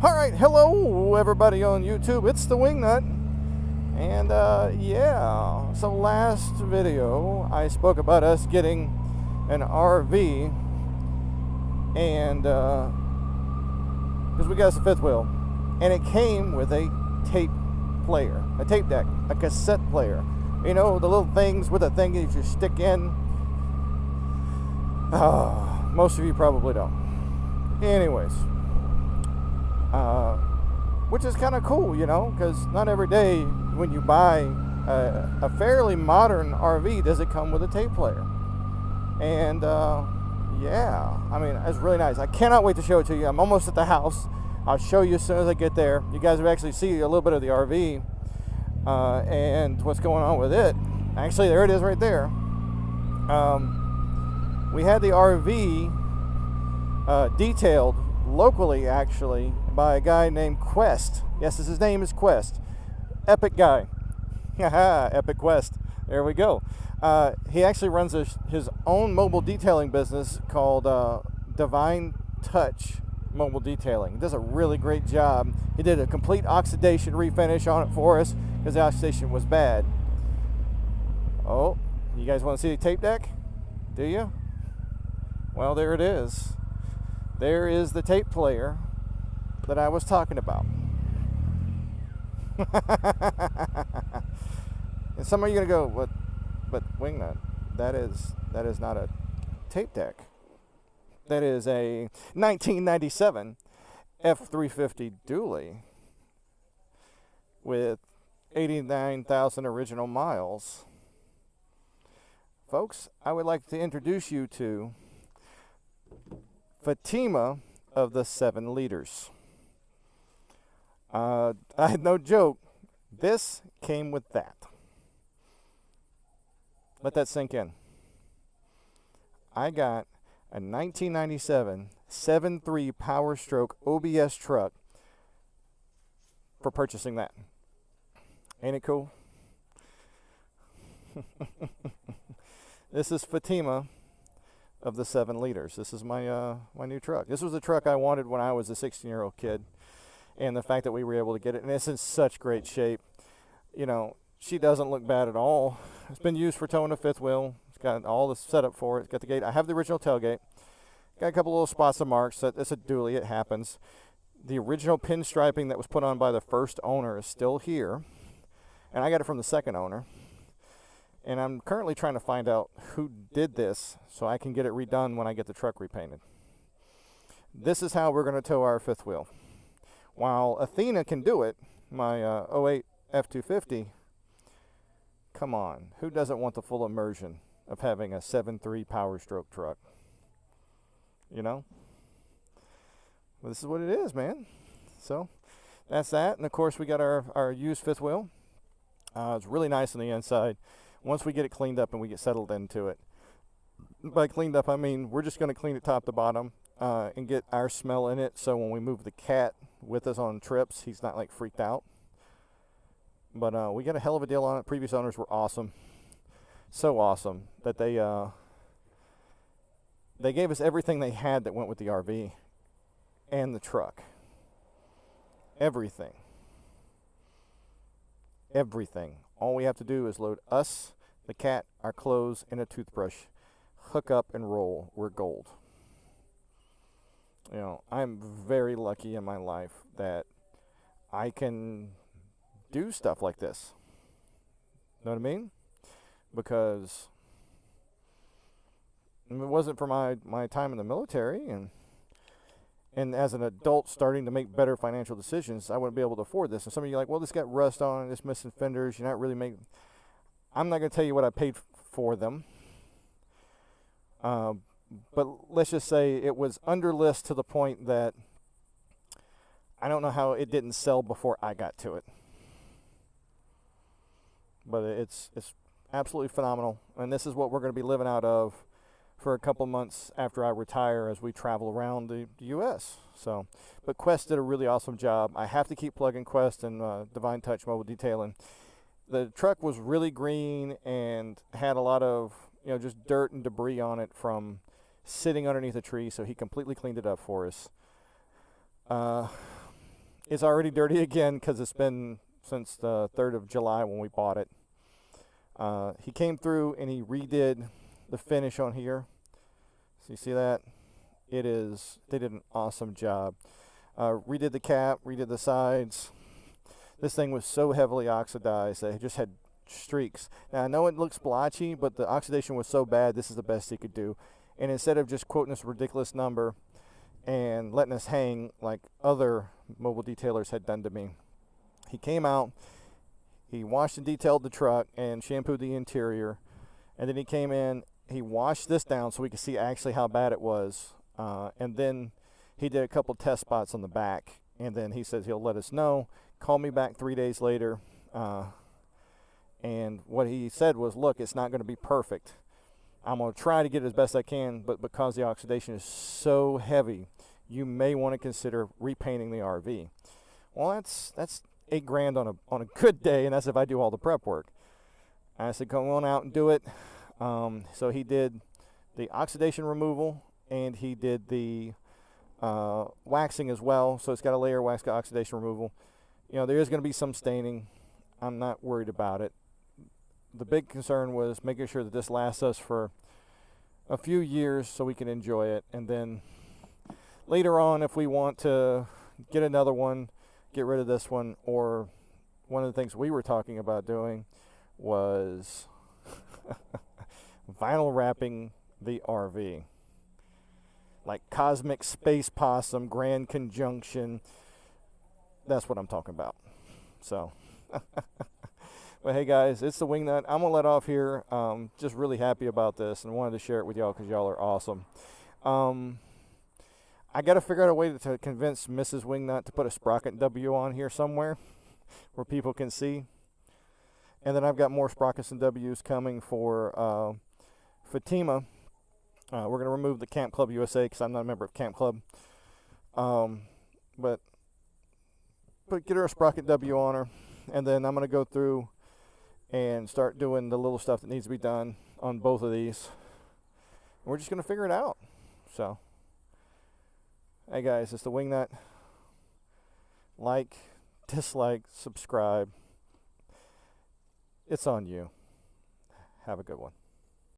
Alright, hello everybody on YouTube, it's the Wingnut. And yeah, so last video I spoke about us getting an RV, and because we got us a fifth wheel, and it came with a tape player, a tape deck, a cassette player. You know, the little things with a thing that you stick in. Most of you probably don't. Anyways, which is kind of cool, you know, because not every day when you buy a fairly modern RV does it come with a tape player. And yeah, I mean, it's really nice. I cannot wait to show it to you. I'm almost at the house. I'll show you as soon as I get there. You guys will actually see a little bit of the RV and what's going on with it. Actually, there it is right there. We had the RV detailed locally, actually, by a guy named Quest. Yes, his name is Quest. Epic guy. Epic Quest. There we go. He actually runs his own mobile detailing business called Divine Touch Mobile Detailing. He does a really great job. He did a complete oxidation refinish on it for us because the oxidation was bad. Oh, you guys want to see the tape deck? Do you? Well, there it is. There is the tape player that I was talking about. And some of you are going to go, what? But Wingnut, that is not a tape deck. That is a 1997 F350 dually with 89,000 original miles. Folks, I would like to introduce you to Fatima of the 7 liters. I had no joke. This came with that. Let that sink in. I got a 1997 7.3 Power Stroke OBS truck for purchasing that. Ain't it cool? This is Fatima of the 7 liters. This is my my new truck. This was the truck I wanted when I was a 16-year-old kid, and the fact that we were able to get it, and it's in such great shape. You know, she doesn't look bad at all. It's been used for towing a fifth wheel. It's got all the setup for it. It's got the gate. I have the original tailgate. Got a couple little spots of marks. It's a dually. It happens. The original pinstriping that was put on by the first owner is still here, and I got it from the second owner. And I'm currently trying to find out who did this so I can get it redone when I get the truck repainted. This is how we're going to tow our fifth wheel. While Athena can do it, my 08 F250, come on, who doesn't want the full immersion of having a 7.3 Power Stroke truck? You know? Well, this is what it is, man. So that's that. And of course we got our used fifth wheel. It's really nice on the inside. Once we get it cleaned up and we get settled into it. By cleaned up, I mean we're just going to clean it top to bottom and get our smell in it, so when we move the cat with us on trips, he's not like freaked out. But we got a hell of a deal on it. Previous owners were awesome. So awesome that they gave us everything they had that went with the RV and the truck. Everything. Everything. All we have to do is load us, the cat, our clothes, and a toothbrush. Hook up and roll. We're gold. You know, I'm very lucky in my life that I can do stuff like this. Know what I mean? Because if it wasn't for my time in the military and as an adult starting to make better financial decisions, I wouldn't be able to afford this. And some of you are like, well, this got rust on it, it's missing fenders, you're not really making... I'm not going to tell you what I paid for them. But let's just say it was under list to the point that I don't know how it didn't sell before I got to it. But it's absolutely phenomenal. And this is what we're going to be living out of for a couple months after I retire as we travel around the U.S. So, but Quest did a really awesome job. I have to keep plugging Quest and Divine Touch Mobile Detailing. The truck was really green and had a lot of, you know, just dirt and debris on it from sitting underneath a tree, so he completely cleaned it up for us. It's already dirty again because it's been since the 3rd of July when we bought it. He came through and he redid the finish on here. So you see that? They did an awesome job. Redid the cap, redid the sides. This thing was so heavily oxidized that it just had streaks. Now I know it looks blotchy, but the oxidation was so bad, this is the best he could do. And instead of just quoting this ridiculous number and letting us hang like other mobile detailers had done to me, he came out, he washed and detailed the truck and shampooed the interior, and then he came in, he washed this down so we could see actually how bad it was, and then he did a couple test spots on the back, and then he says he'll let us know. Call me back 3 days later, and what he said was, look, it's not going to be perfect. I'm going to try to get it as best I can, but because the oxidation is so heavy, you may want to consider repainting the RV. Well, that's $8,000 on a good day, and that's if I do all the prep work. I said, come on out and do it. So he did the oxidation removal, and he did the waxing as well. So it's got a layer of wax, got oxidation removal. You know, there is going to be some staining. I'm not worried about it. The big concern was making sure that this lasts us for a few years so we can enjoy it. And then later on, if we want to get another one, get rid of this one, or one of the things we were talking about doing was vinyl wrapping the RV. Like Cosmic Space Possum, Grand Conjunction. That's what I'm talking about. So, but hey guys, it's the Wingnut. I'm gonna let off here. Just really happy about this and wanted to share it with y'all because y'all are awesome. I got to figure out a way to convince Mrs. Wingnut to put a Sprocket W on here somewhere where people can see. And then I've got more Sprockets and W's coming for Fatima. We're going to remove the Camp Club USA because I'm not a member of Camp Club. But get her a Sprocket W on her. And then I'm going to go through and start doing the little stuff that needs to be done on both of these. And we're just going to figure it out. So, hey guys, it's the Wingnut. Like, dislike, subscribe. It's on you. Have a good one.